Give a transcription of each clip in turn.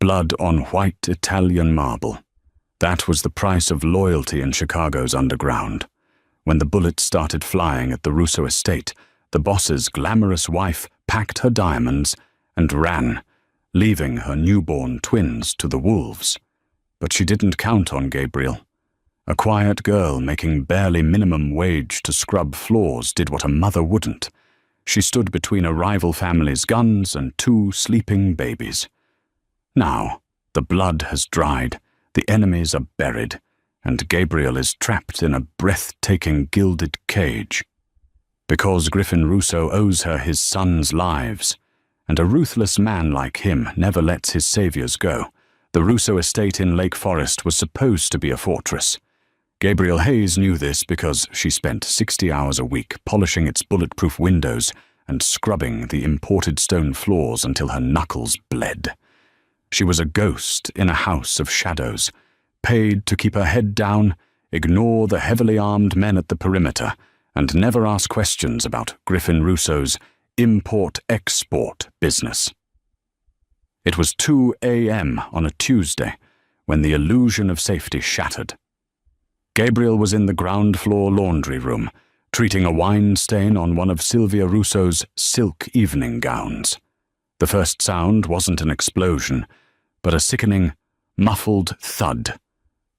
Blood on white Italian marble. That was the price of loyalty in Chicago's underground. When the bullets started flying at the Russo estate, the boss's glamorous wife packed her diamonds and ran, leaving her newborn twins to the wolves. But she didn't count on Gabriel. A quiet girl making barely minimum wage to scrub floors did what a mother wouldn't. She stood between a rival family's guns and two sleeping babies. Now, the blood has dried, the enemies are buried, and Gabriel is trapped in a breathtaking gilded cage. Because Griffin Russo owes her his sons' lives, and a ruthless man like him never lets his saviors go, the Russo estate in Lake Forest was supposed to be a fortress. Gabriel Hayes knew this because she spent 60 hours a week polishing its bulletproof windows and scrubbing the imported stone floors until her knuckles bled. She was a ghost in a house of shadows, paid to keep her head down, ignore the heavily armed men at the perimeter, and never ask questions about Griffin Russo's import-export business. It was 2 a.m. on a Tuesday when the illusion of safety shattered. Gabriel was in the ground-floor laundry room, treating a wine stain on one of Sylvia Russo's silk evening gowns. The first sound wasn't an explosion, but a sickening, muffled thud,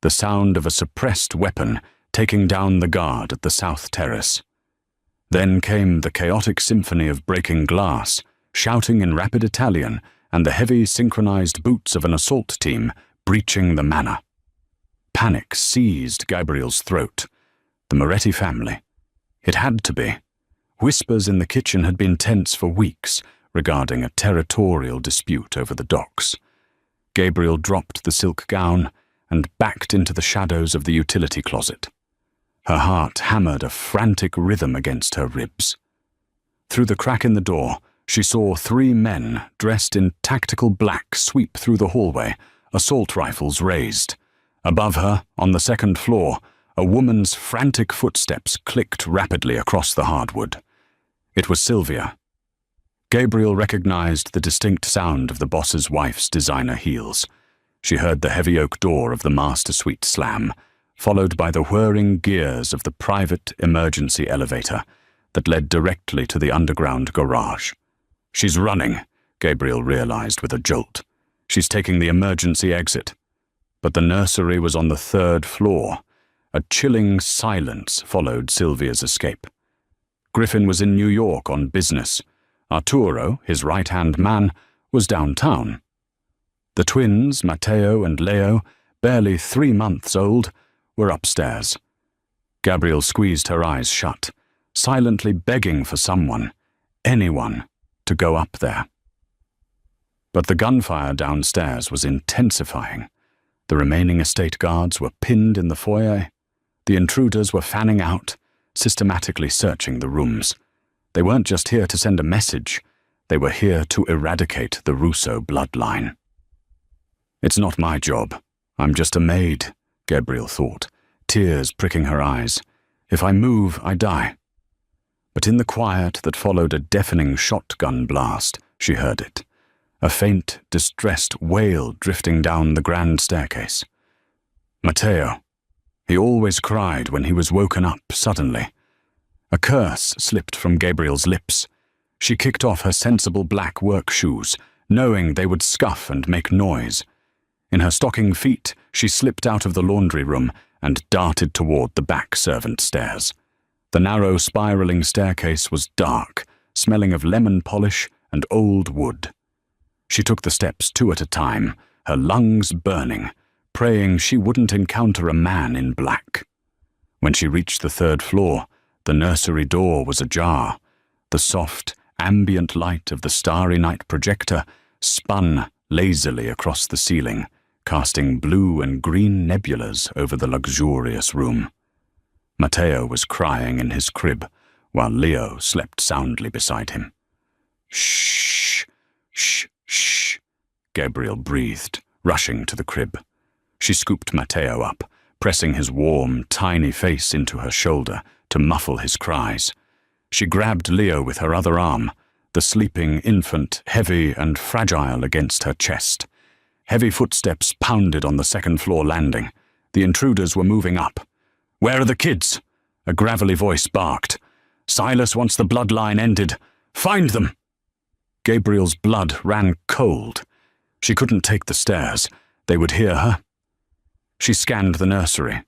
the sound of a suppressed weapon taking down the guard at the South Terrace. Then came the chaotic symphony of breaking glass, shouting in rapid Italian, and the heavy synchronized boots of an assault team breaching the manor. Panic seized Gabriel's throat. The Moretti family. It had to be. Whispers in the kitchen had been tense for weeks regarding a territorial dispute over the docks. Gabriel dropped the silk gown and backed into the shadows of the utility closet. Her heart hammered a frantic rhythm against her ribs. Through the crack in the door, she saw 3 men dressed in tactical black sweep through the hallway, assault rifles raised. Above her, on the second floor, a woman's frantic footsteps clicked rapidly across the hardwood. It was Sylvia. Gabriel recognized the distinct sound of the boss's wife's designer heels. She heard the heavy oak door of the master suite slam, followed by the whirring gears of the private emergency elevator that led directly to the underground garage. She's running, Gabriel realized with a jolt. She's taking the emergency exit. But the nursery was on the 3rd floor. A chilling silence followed Sylvia's escape. Griffin was in New York on business. Arturo, his right-hand man, was downtown. The twins, Matteo and Leo, barely 3 months old, were upstairs. Gabriel squeezed her eyes shut, silently begging for someone, anyone, to go up there. But the gunfire downstairs was intensifying. The remaining estate guards were pinned in the foyer. The intruders were fanning out, systematically searching the rooms. They weren't just here to send a message. They were here to eradicate the Russo bloodline. It's not my job. I'm just a maid, Gabriel thought, tears pricking her eyes. If I move, I die. But in the quiet that followed a deafening shotgun blast, she heard it. A faint, distressed wail drifting down the grand staircase. Matteo. He always cried when he was woken up suddenly. A curse slipped from Gabriel's lips. She kicked off her sensible black work shoes, knowing they would scuff and make noise. In her stocking feet, she slipped out of the laundry room and darted toward the back servant stairs. The narrow, spiraling staircase was dark, smelling of lemon polish and old wood. She took the steps 2 at a time, her lungs burning, praying she wouldn't encounter a man in black. When she reached the 3rd floor, the nursery door was ajar. The soft, ambient light of the starry night projector spun lazily across the ceiling, casting blue and green nebulas over the luxurious room. Matteo was crying in his crib, while Leo slept soundly beside him. Shh, shh, shh, Gabriel breathed, rushing to the crib. She scooped Matteo up, pressing his warm, tiny face into her shoulder to muffle his cries. She grabbed Leo with her other arm, the sleeping infant heavy and fragile against her chest. Heavy footsteps pounded on the second-floor landing. The intruders were moving up. "Where are the kids?" a gravelly voice barked. "Silas wants the bloodline ended. Find them!" Gabriel's blood ran cold. She couldn't take the stairs. They would hear her. She scanned the nursery.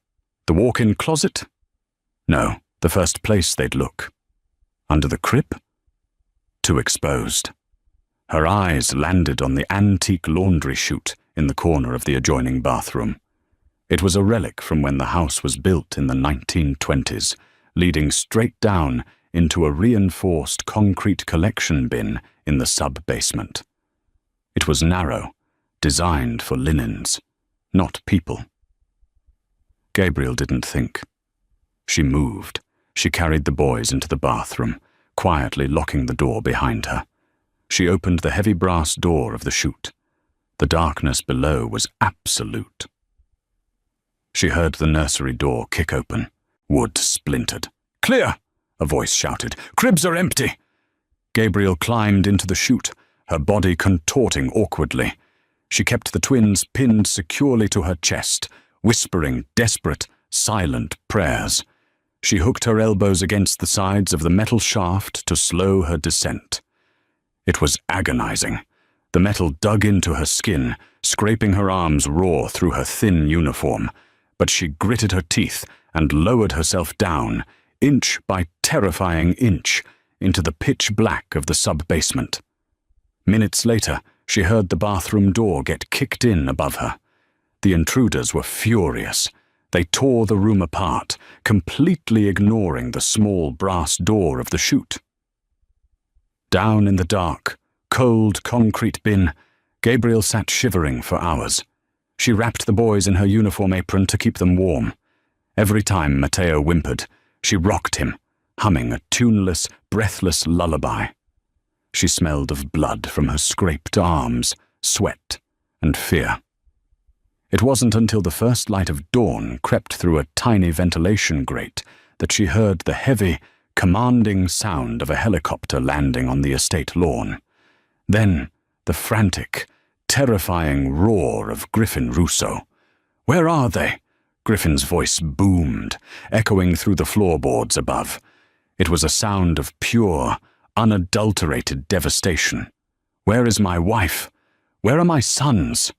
The walk-in closet? No, the first place they'd look. Under the crib? Too exposed. Her eyes landed on the antique laundry chute in the corner of the adjoining bathroom. It was a relic from when the house was built in the 1920s, leading straight down into a reinforced concrete collection bin in the sub-basement. It was narrow, designed for linens, not people. Gabriel didn't think. She moved. She carried the boys into the bathroom, quietly locking the door behind her. She opened the heavy brass door of the chute. The darkness below was absolute. She heard the nursery door kick open. Wood splintered. "Clear!" a voice shouted. "Cribs are empty!" Gabriel climbed into the chute, her body contorting awkwardly. She kept the twins pinned securely to her chest, whispering desperate, silent prayers. She hooked her elbows against the sides of the metal shaft to slow her descent. It was agonizing. The metal dug into her skin, scraping her arms raw through her thin uniform, but she gritted her teeth and lowered herself down, inch by terrifying inch, into the pitch black of the sub-basement. Minutes later, she heard the bathroom door get kicked in above her. The intruders were furious. They tore the room apart, completely ignoring the small brass door of the chute. Down in the dark, cold concrete bin, Gabriel sat shivering for hours. She wrapped the boys in her uniform apron to keep them warm. Every time Matteo whimpered, she rocked him, humming a tuneless, breathless lullaby. She smelled of blood from her scraped arms, sweat, and fear. It wasn't until the first light of dawn crept through a tiny ventilation grate that she heard the heavy, commanding sound of a helicopter landing on the estate lawn. Then the frantic, terrifying roar of Griffin Russo. "Where are they?" Griffin's voice boomed, echoing through the floorboards above. It was a sound of pure, unadulterated devastation. "Where is my wife? Where are my sons?"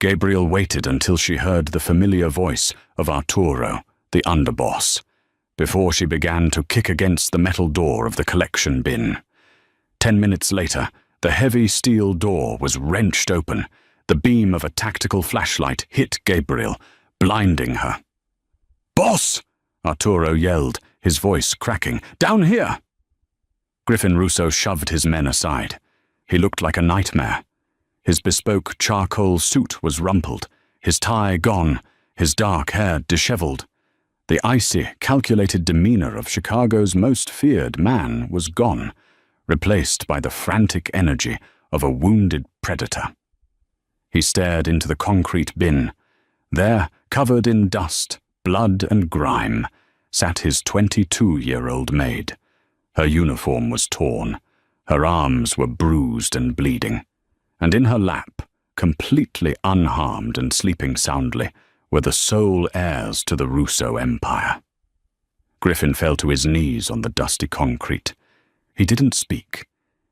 Gabriel waited until she heard the familiar voice of Arturo, the underboss, before she began to kick against the metal door of the collection bin. 10 minutes later, the heavy steel door was wrenched open. The beam of a tactical flashlight hit Gabriel, blinding her. "Boss!" Arturo yelled, his voice cracking. "Down here!" Griffin Russo shoved his men aside. He looked like a nightmare. His bespoke charcoal suit was rumpled, his tie gone, his dark hair disheveled. The icy, calculated demeanor of Chicago's most feared man was gone, replaced by the frantic energy of a wounded predator. He stared into the concrete bin. There, covered in dust, blood, and grime, sat his 22-year-old maid. Her uniform was torn. Her arms were bruised and bleeding. And in her lap, completely unharmed and sleeping soundly, were the sole heirs to the Russo Empire. Griffin fell to his knees on the dusty concrete. He didn't speak.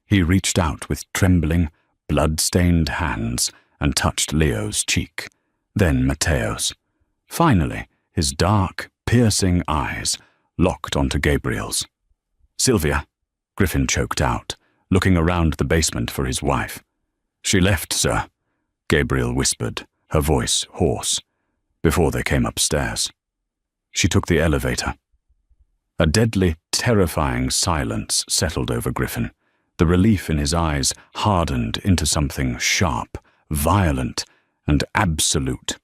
He reached out with trembling, blood-stained hands and touched Leo's cheek, then Matteo's. Finally, his dark, piercing eyes locked onto Gabriel's. "Sylvia," Griffin choked out, looking around the basement for his wife. "She left, sir," Gabriel whispered, her voice hoarse, before they came upstairs. She took the elevator. A deadly, terrifying silence settled over Griffin. The relief in his eyes hardened into something sharp, violent, and absolute.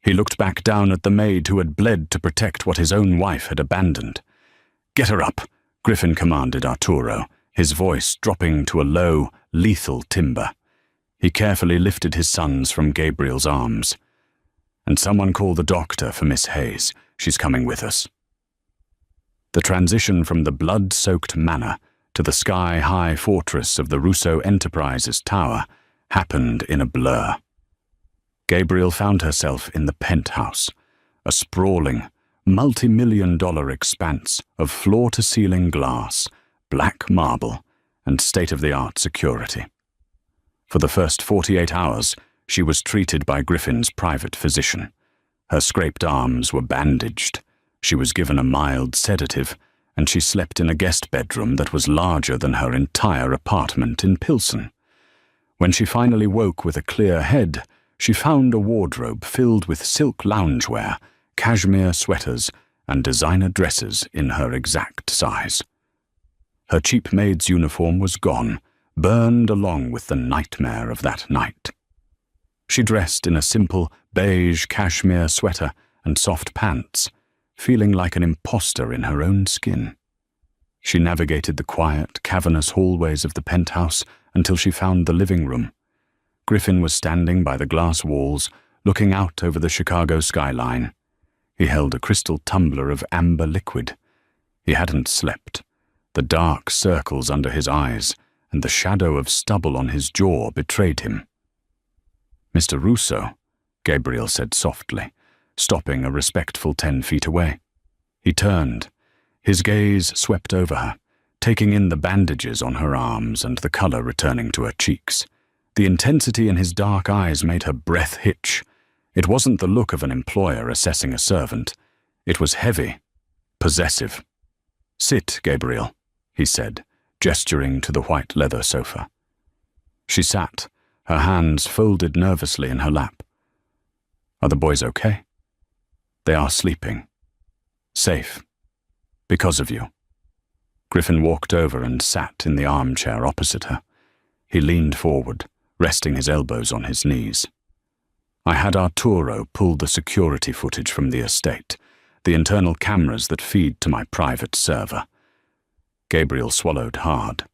He looked back down at the maid who had bled to protect what his own wife had abandoned. "Get her up," Griffin commanded Arturo, his voice dropping to a low, lethal timbre. He carefully lifted his sons from Gabriel's arms. "And someone call the doctor for Miss Hayes. She's coming with us." The transition from the blood-soaked manor to the sky-high fortress of the Russo Enterprises tower happened in a blur. Gabriel found herself in the penthouse, a sprawling, multi-million-dollar expanse of floor-to-ceiling glass, black marble, and state-of-the-art security. For the first 48 hours, she was treated by Griffin's private physician. Her scraped arms were bandaged. She was given a mild sedative, and she slept in a guest bedroom that was larger than her entire apartment in Pilsen. When she finally woke with a clear head, she found a wardrobe filled with silk loungewear, cashmere sweaters, and designer dresses in her exact size. Her cheap maid's uniform was gone, burned along with the nightmare of that night. She dressed in a simple beige cashmere sweater and soft pants, feeling like an imposter in her own skin. She navigated the quiet, cavernous hallways of the penthouse until she found the living room. Griffin was standing by the glass walls, looking out over the Chicago skyline. He held a crystal tumbler of amber liquid. He hadn't slept. The dark circles under his eyes and the shadow of stubble on his jaw betrayed him. "Mr. Russo," Gabriel said softly, stopping a respectful 10 feet away. He turned. His gaze swept over her, taking in the bandages on her arms and the color returning to her cheeks. The intensity in his dark eyes made her breath hitch. It wasn't the look of an employer assessing a servant. It was heavy, possessive. "Sit, Gabriel," he said, gesturing to the white leather sofa. She sat, her hands folded nervously in her lap. "Are the boys okay?" "They are sleeping. Safe. Because of you." Griffin walked over and sat in the armchair opposite her. He leaned forward, resting his elbows on his knees. "I had Arturo pull the security footage from the estate, the internal cameras that feed to my private server." Gabriel swallowed hard.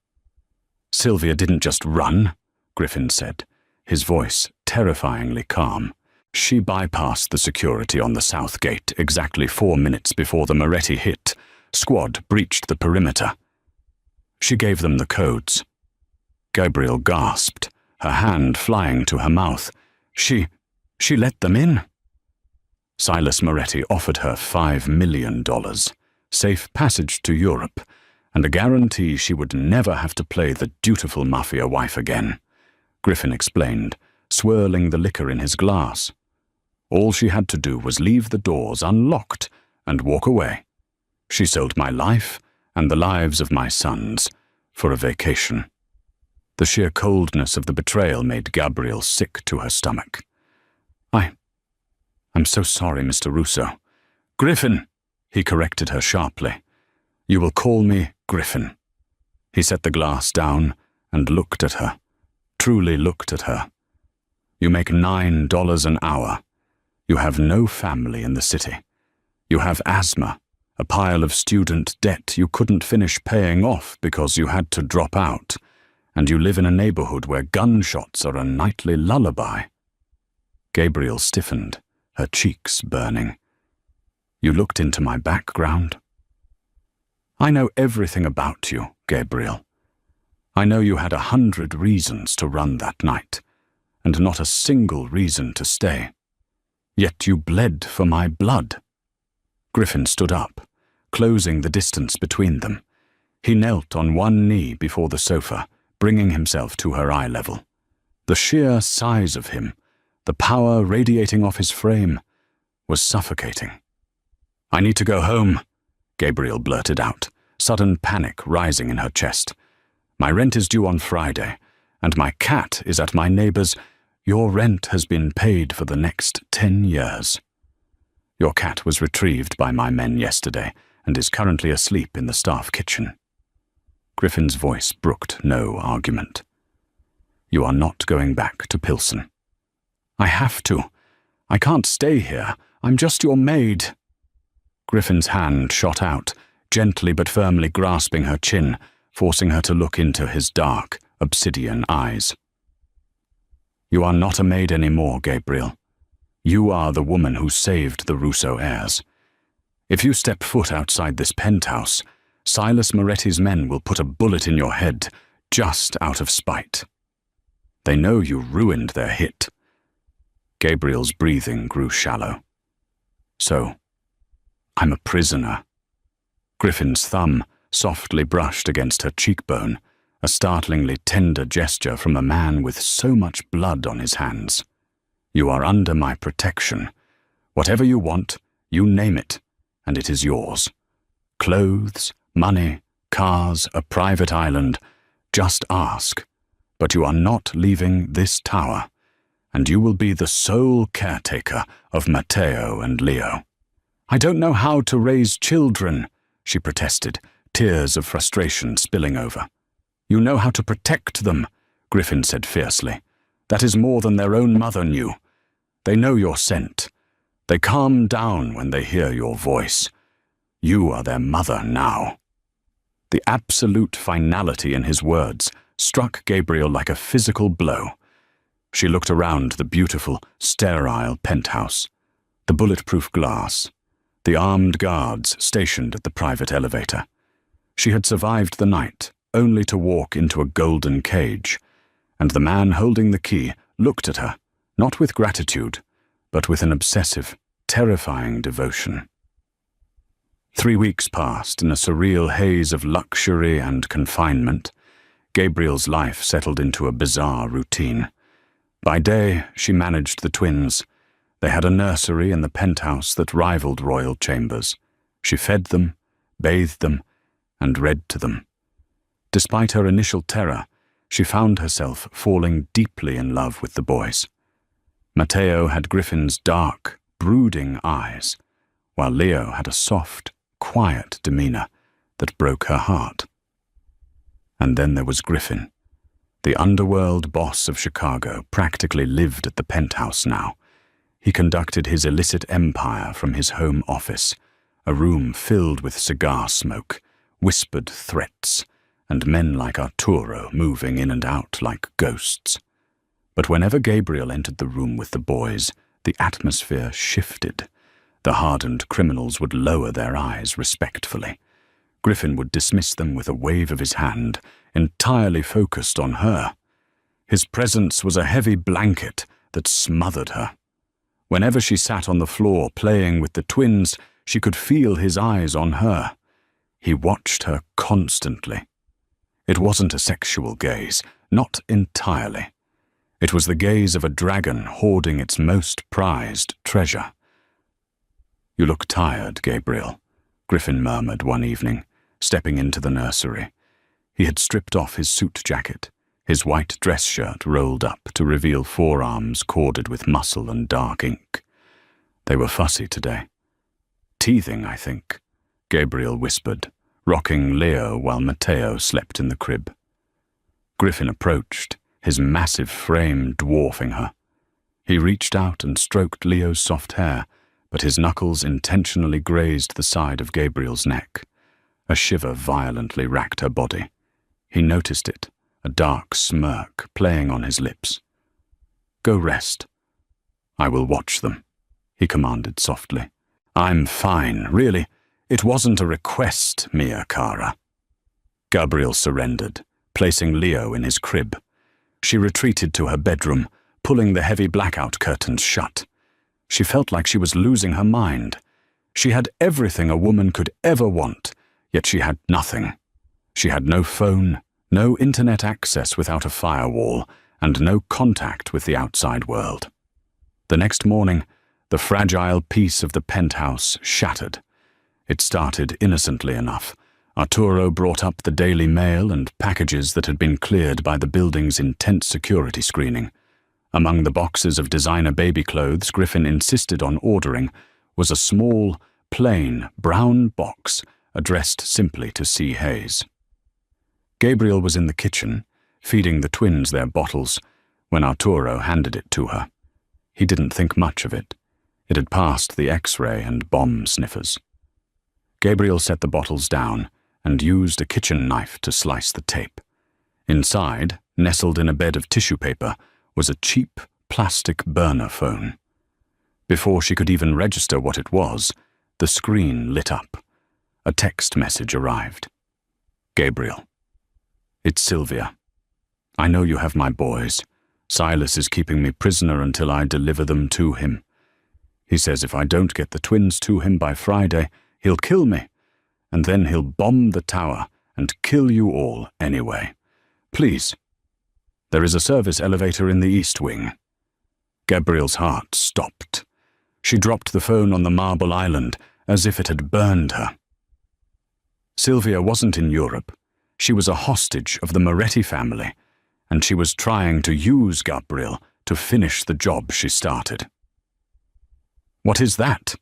"Sylvia didn't just run," Griffin said, his voice terrifyingly calm. "She bypassed the security on the south gate exactly 4 minutes before the Moretti hit. Squad breached the perimeter. She gave them the codes." Gabriel gasped, her hand flying to her mouth. She let them in?" Silas Moretti offered her $5 million, safe passage to Europe, and a guarantee she would never have to play the dutiful Mafia wife again, Griffin explained, swirling the liquor in his glass. "All she had to do was leave the doors unlocked and walk away. She sold my life and the lives of my sons for a vacation." The sheer coldness of the betrayal made Gabriel sick to her stomach. I'm so sorry, Mr. Russo." "Griffin," he corrected her sharply. "You will call me Griffin." He set the glass down and looked at her, truly looked at her. "You make $9 an hour. You have no family in the city. You have asthma, a pile of student debt you couldn't finish paying off because you had to drop out, and you live in a neighborhood where gunshots are a nightly lullaby." Gabriel stiffened, her cheeks burning. "You looked into my background?" "I know everything about you, Gabriel. I know you had 100 reasons to run that night, and not a single reason to stay. Yet you bled for my blood." Griffin stood up, closing the distance between them. He knelt on one knee before the sofa, bringing himself to her eye level. The sheer size of him, the power radiating off his frame, was suffocating. "I need to go home," Gabriel blurted out, sudden panic rising in her chest. "My rent is due on Friday, and my cat is at my neighbor's. Your rent has been paid for the next 10 years. Your cat was retrieved by my men yesterday and is currently asleep in the staff kitchen." Griffin's voice brooked no argument. "You are not going back to Pilsen." "I have to. I can't stay here. I'm just your maid." Griffin's hand shot out, gently but firmly grasping her chin, forcing her to look into his dark, obsidian eyes. "You are not a maid anymore, Gabriel. You are the woman who saved the Russo heirs. If you step foot outside this penthouse, Silas Moretti's men will put a bullet in your head, just out of spite. They know you ruined their hit." Gabriel's breathing grew shallow. So, I'm a prisoner. Griffin's thumb softly brushed against her cheekbone, a startlingly tender gesture from a man with so much blood on his hands. You are under my protection. Whatever you want, you name it, and it is yours. Clothes, money, cars, a private island. Just ask. But you are not leaving this tower, and you will be the sole caretaker of Matteo and Leo. I don't know how to raise children, she protested, tears of frustration spilling over. You know how to protect them, Griffin said fiercely. That is more than their own mother knew. They know your scent. They calm down when they hear your voice. You are their mother now. The absolute finality in his words struck Gabriel like a physical blow. She looked around the beautiful, sterile penthouse, the bulletproof glass, the armed guards stationed at the private elevator. She had survived the night, only to walk into a golden cage, and the man holding the key looked at her, not with gratitude, but with an obsessive, terrifying devotion. 3 weeks passed in a surreal haze of luxury and confinement. Gabriel's life settled into a bizarre routine. By day, she managed the twins. They had a nursery in the penthouse that rivaled royal chambers. She fed them, bathed them, and read to them. Despite her initial terror, she found herself falling deeply in love with the boys. Matteo had Griffin's dark, brooding eyes, while Leo had a soft, quiet demeanor that broke her heart. And then there was Griffin. The underworld boss of Chicago practically lived at the penthouse now. He conducted his illicit empire from his home office, a room filled with cigar smoke, whispered threats, and men like Arturo moving in and out like ghosts. But whenever Gabriel entered the room with the boys, the atmosphere shifted. The hardened criminals would lower their eyes respectfully. Griffin would dismiss them with a wave of his hand, entirely focused on her. His presence was a heavy blanket that smothered her. Whenever she sat on the floor playing with the twins, she could feel his eyes on her. He watched her constantly. It wasn't a sexual gaze, not entirely. It was the gaze of a dragon hoarding its most prized treasure. You look tired, Gabriel, Griffin murmured one evening, stepping into the nursery. He had stripped off his suit jacket, his white dress shirt rolled up to reveal forearms corded with muscle and dark ink. They were fussy today. Teething, I think, Gabriel whispered, rocking Leo while Matteo slept in the crib. Griffin approached, his massive frame dwarfing her. He reached out and stroked Leo's soft hair, but his knuckles intentionally grazed the side of Gabriel's neck. A shiver violently racked her body. He noticed it, a dark smirk playing on his lips. Go rest. I will watch them, he commanded softly. I'm fine, really. It wasn't a request, Mia Cara. Gabriel surrendered, placing Leo in his crib. She retreated to her bedroom, pulling the heavy blackout curtains shut. She felt like she was losing her mind. She had everything a woman could ever want, yet she had nothing. She had no phone, no internet access without a firewall, and no contact with the outside world. The next morning, the fragile piece of the penthouse shattered. It started innocently enough. Arturo brought up the Daily Mail and packages that had been cleared by the building's intense security screening. Among the boxes of designer baby clothes Griffin insisted on ordering was a small, plain, brown box addressed simply to C. Hayes. Gabriel was in the kitchen, feeding the twins their bottles, when Arturo handed it to her. He didn't think much of it. It had passed the X-ray and bomb sniffers. Gabriel set the bottles down and used a kitchen knife to slice the tape. Inside, nestled in a bed of tissue paper, was a cheap plastic burner phone. Before she could even register what it was, the screen lit up. A text message arrived. Gabriel. It's Sylvia. I know you have my boys. Silas is keeping me prisoner until I deliver them to him. He says if I don't get the twins to him by Friday, he'll kill me, and then he'll bomb the tower and kill you all anyway. Please. There is a service elevator in the East Wing." Gabriel's heart stopped. She dropped the phone on the marble island as if it had burned her. Sylvia wasn't in Europe. She was a hostage of the Moretti family, and she was trying to use Gabriel to finish the job she started. "What is that?"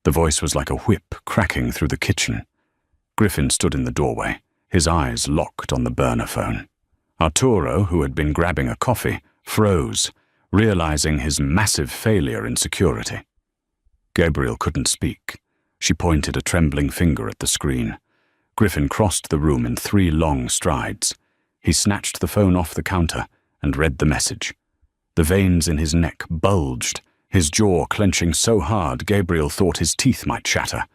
The voice was like a whip cracking through the kitchen. Griffin stood in the doorway, his eyes locked on the burner phone. Arturo, who had been grabbing a coffee, froze, realizing his massive failure in security. Gabriel couldn't speak. She pointed a trembling finger at the screen. Griffin crossed the room in 3 long strides. He snatched the phone off the counter and read the message. The veins in his neck bulged, his jaw clenching so hard Gabriel thought his teeth might shatter.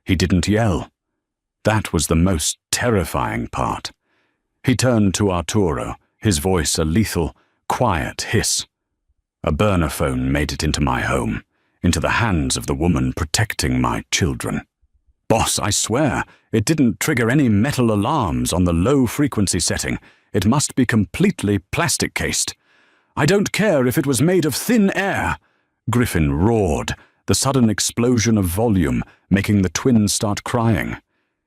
He didn't yell. That was the most terrifying part. He turned to Arturo, his voice a lethal, quiet hiss. "A burner phone made it into my home, into the hands of the woman protecting my children. Boss, I swear, it didn't trigger any metal alarms on the low-frequency setting. It must be completely plastic-cased. I don't care if it was made of thin air." Griffin roared, the sudden explosion of volume making the twins start crying.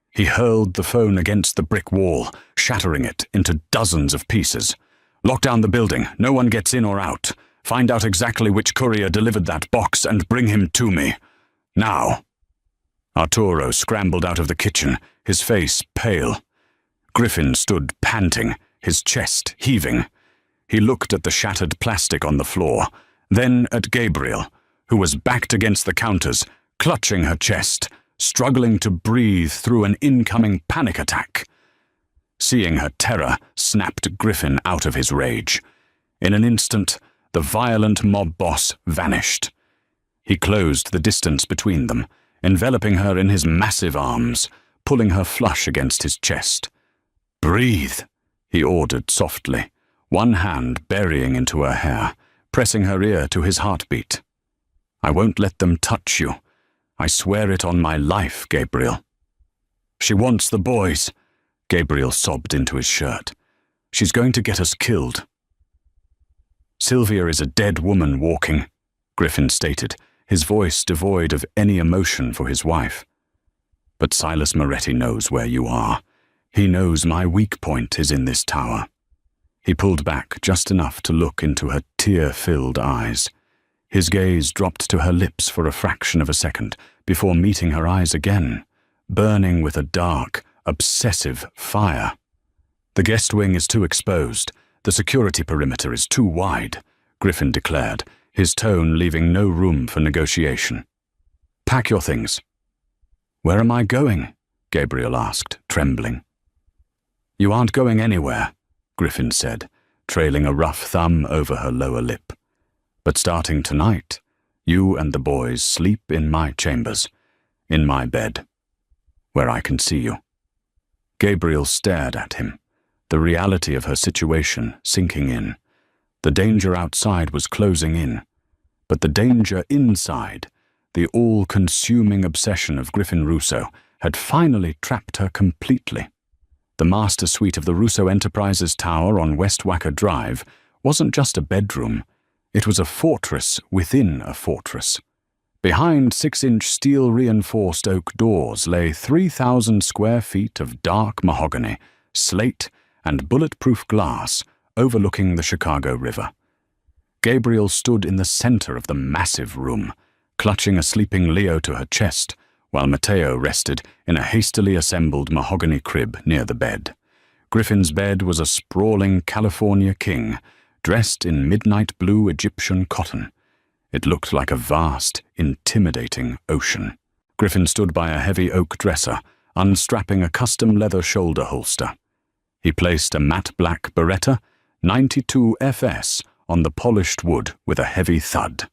He hurled the phone against the brick wall, shattering it into dozens of pieces. "Lock down the building. No one gets in or out. Find out exactly which courier delivered that box and bring him to me. Now." Arturo scrambled out of the kitchen, his face pale. Griffin stood panting, his chest heaving. He looked at the shattered plastic on the floor, then at Gabriel, who was backed against the counters, clutching her chest, struggling to breathe through an incoming panic attack. Seeing her terror snapped Griffin out of his rage. In an instant, the violent mob boss vanished. He closed the distance between them, enveloping her in his massive arms, pulling her flush against his chest. "Breathe," he ordered softly, one hand burying into her hair, pressing her ear to his heartbeat. "I won't let them touch you. I swear it on my life, Gabriel." "She wants the boys," Gabriel sobbed into his shirt. "She's going to get us killed." "Sylvia is a dead woman walking," Griffin stated, his voice devoid of any emotion for his wife. "But Silas Moretti knows where you are. He knows my weak point is in this tower." He pulled back just enough to look into her tear-filled eyes. His gaze dropped to her lips for a fraction of a second before meeting her eyes again, burning with a dark, obsessive fire. "The guest wing is too exposed. The security perimeter is too wide," Griffin declared, his tone leaving no room for negotiation. "Pack your things." "Where am I going?" Gabriel asked, trembling. "You aren't going anywhere," Griffin said, trailing a rough thumb over her lower lip. "But starting tonight, you and the boys sleep in my chambers, in my bed, where I can see you." Gabriel stared at him, the reality of her situation sinking in. The danger outside was closing in, but the danger inside, the all-consuming obsession of Griffin Russo, had finally trapped her completely. The master suite of the Russo Enterprises tower on West Wacker Drive wasn't just a bedroom. It was a fortress within a fortress. Behind 6-inch steel-reinforced oak doors lay 3,000 square feet of dark mahogany, slate, and bulletproof glass overlooking the Chicago River. Gabriel stood in the center of the massive room, clutching a sleeping Leo to her chest, while Mateo rested in a hastily assembled mahogany crib near the bed. Griffin's bed was a sprawling California king, dressed in midnight blue Egyptian cotton. It looked like a vast, intimidating ocean. Griffin stood by a heavy oak dresser, unstrapping a custom leather shoulder holster. He placed a matte black Beretta 92 FS on the polished wood with a heavy thud.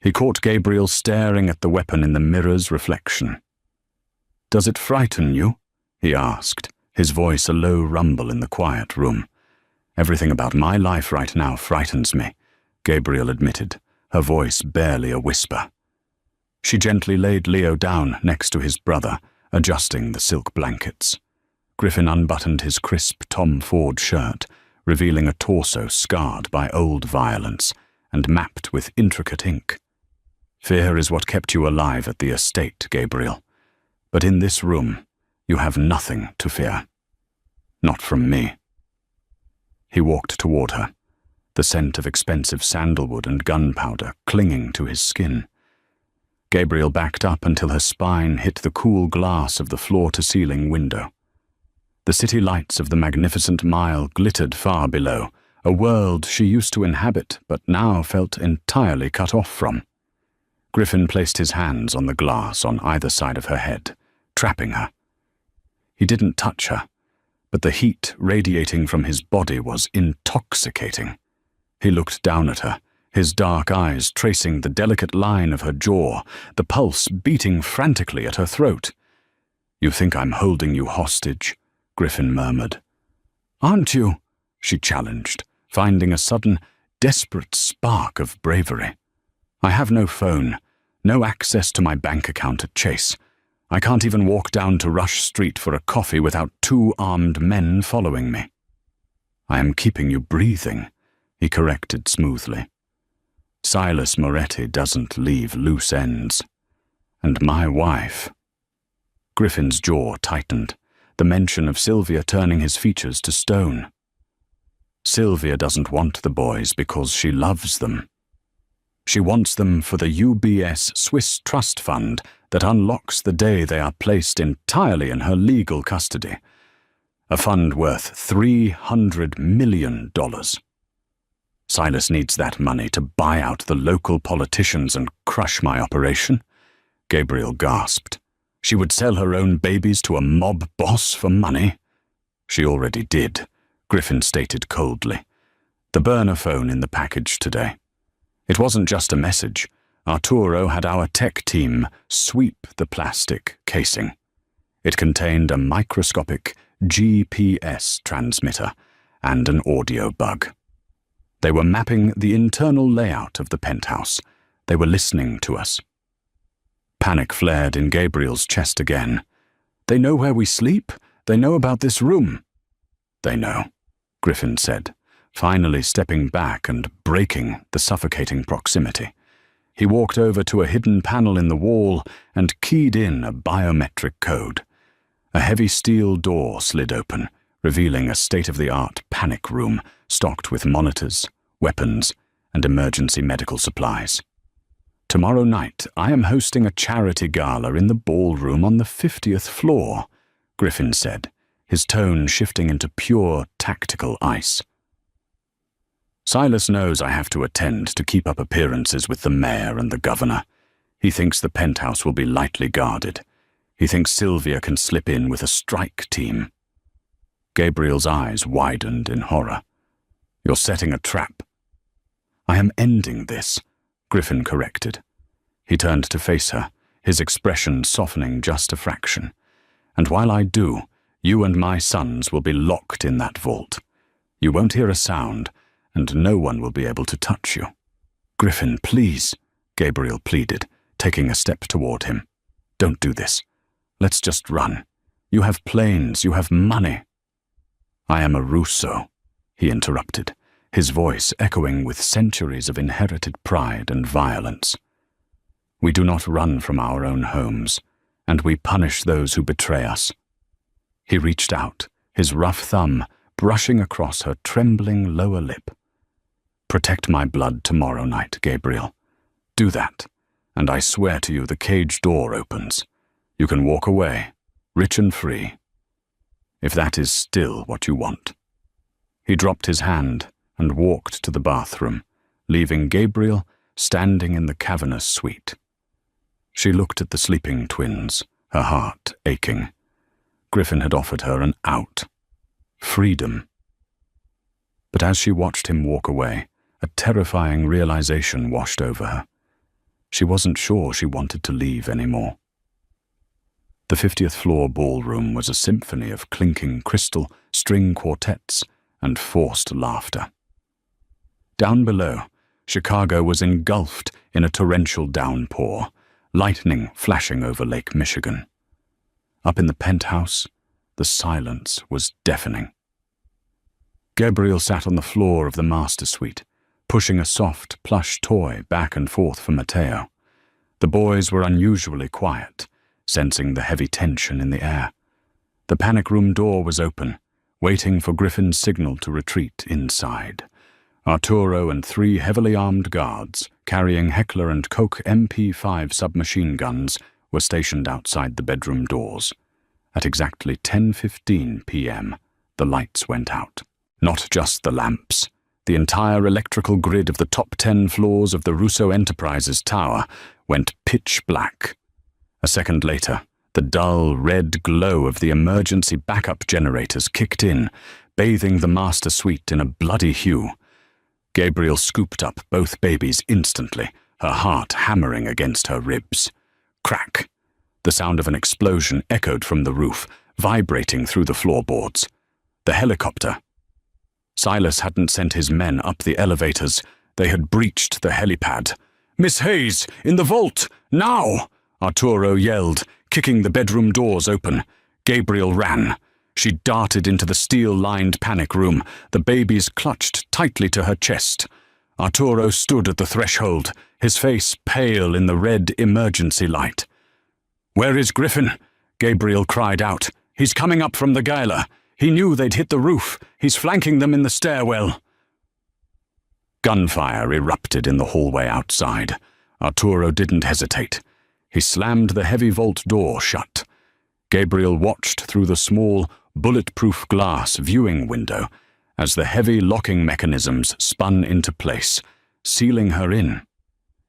He caught Gabriel staring at the weapon in the mirror's reflection. "Does it frighten you?" he asked, his voice a low rumble in the quiet room. Everything about my life right now frightens me, Gabriel admitted, her voice barely a whisper. She gently laid Leo down next to his brother, adjusting the silk blankets. Griffin unbuttoned his crisp Tom Ford shirt, revealing a torso scarred by old violence and mapped with intricate ink. Fear is what kept you alive at the estate, Gabriel. But in this room, you have nothing to fear. Not from me. He walked toward her, the scent of expensive sandalwood and gunpowder clinging to his skin. Gabriel backed up until her spine hit the cool glass of the floor-to-ceiling window. The city lights of the magnificent mile glittered far below, a world she used to inhabit but now felt entirely cut off from. Griffin placed his hands on the glass on either side of her head, trapping her. He didn't touch her, but the heat radiating from his body was intoxicating. He looked down at her, his dark eyes tracing the delicate line of her jaw, the pulse beating frantically at her throat. "You think I'm holding you hostage?" Griffin murmured. "Aren't you?" she challenged, finding a sudden, desperate spark of bravery. "I have no phone, no access to my bank account at Chase. I can't even walk down to Rush Street for a coffee without 2 armed men following me." "I am keeping you breathing," he corrected smoothly. "Silas Moretti doesn't leave loose ends. And my wife." Griffin's jaw tightened, the mention of Sylvia turning his features to stone. Sylvia doesn't want the boys because she loves them. She wants them for the UBS Swiss Trust Fund that unlocks the day they are placed entirely in her legal custody. A fund worth $300 million. Silas needs that money to buy out the local politicians and crush my operation. Gabriel gasped. She would sell her own babies to a mob boss for money. She already did, Griffin stated coldly. The burner phone in the package today. It wasn't just a message. Arturo had our tech team sweep the plastic casing. It contained a microscopic GPS transmitter and an audio bug. They were mapping the internal layout of the penthouse. They were listening to us. Panic flared in Gabriel's chest again. "They know where we sleep. They know about this room." "They know," Griffin said, finally stepping back and breaking the suffocating proximity. He walked over to a hidden panel in the wall and keyed in a biometric code. A heavy steel door slid open, revealing a state-of-the-art panic room stocked with monitors, weapons, and emergency medical supplies. "Tomorrow night, I am hosting a charity gala in the ballroom on the 50th floor," Griffin said, his tone shifting into pure tactical ice. "Silas knows I have to attend to keep up appearances with the mayor and the governor. He thinks the penthouse will be lightly guarded. He thinks Sylvia can slip in with a strike team." Gabriel's eyes widened in horror. "You're setting a trap." "I am ending this," Griffin corrected. He turned to face her, his expression softening just a fraction. "And while I do, you and my sons will be locked in that vault. You won't hear a sound, and no one will be able to touch you." "Griffin, please," Gabriel pleaded, taking a step toward him. "Don't do this. Let's just run. You have planes, you have money." "I am a Russo," he interrupted, his voice echoing with centuries of inherited pride and violence. "We do not run from our own homes, and we punish those who betray us." He reached out, his rough thumb brushing across her trembling lower lip. "Protect my blood tomorrow night, Gabriel. Do that, and I swear to you the cage door opens. You can walk away, rich and free, if that is still what you want." He dropped his hand and walked to the bathroom, leaving Gabriel standing in the cavernous suite. She looked at the sleeping twins, her heart aching. Griffin had offered her an out. Freedom. But as she watched him walk away, a terrifying realization washed over her. She wasn't sure she wanted to leave anymore. The 50th floor ballroom was a symphony of clinking crystal, string quartets, and forced laughter. Down below, Chicago was engulfed in a torrential downpour, lightning flashing over Lake Michigan. Up in the penthouse, the silence was deafening. Gabriel sat on the floor of the master suite, pushing a soft, plush toy back and forth for Mateo. The boys were unusually quiet, sensing the heavy tension in the air. The panic room door was open, waiting for Griffin's signal to retreat inside. Arturo and 3 heavily armed guards, carrying Heckler and Koch MP5 submachine guns, were stationed outside the bedroom doors. At exactly 10:15 p.m., the lights went out. Not just the lamps. The entire electrical grid of the top 10 floors of the Russo Enterprises tower went pitch black. A second later, the dull red glow of the emergency backup generators kicked in, bathing the master suite in a bloody hue. Gabriel scooped up both babies instantly, her heart hammering against her ribs. Crack! The sound of an explosion echoed from the roof, vibrating through the floorboards. The helicopter. Silas hadn't sent his men up the elevators. They had breached the helipad. "Miss Hayes, in the vault! Now!" Arturo yelled, kicking the bedroom doors open. Gabriel ran. She darted into the steel-lined panic room, the babies clutched tightly to her chest. Arturo stood at the threshold, his face pale in the red emergency light. "Where is Griffin?" Gabriel cried out. "He's coming up from the gala. He knew they'd hit the roof. He's flanking them in the stairwell." Gunfire erupted in the hallway outside. Arturo didn't hesitate. He slammed the heavy vault door shut. Gabriel watched through the small, bulletproof glass viewing window as the heavy locking mechanisms spun into place, sealing her in.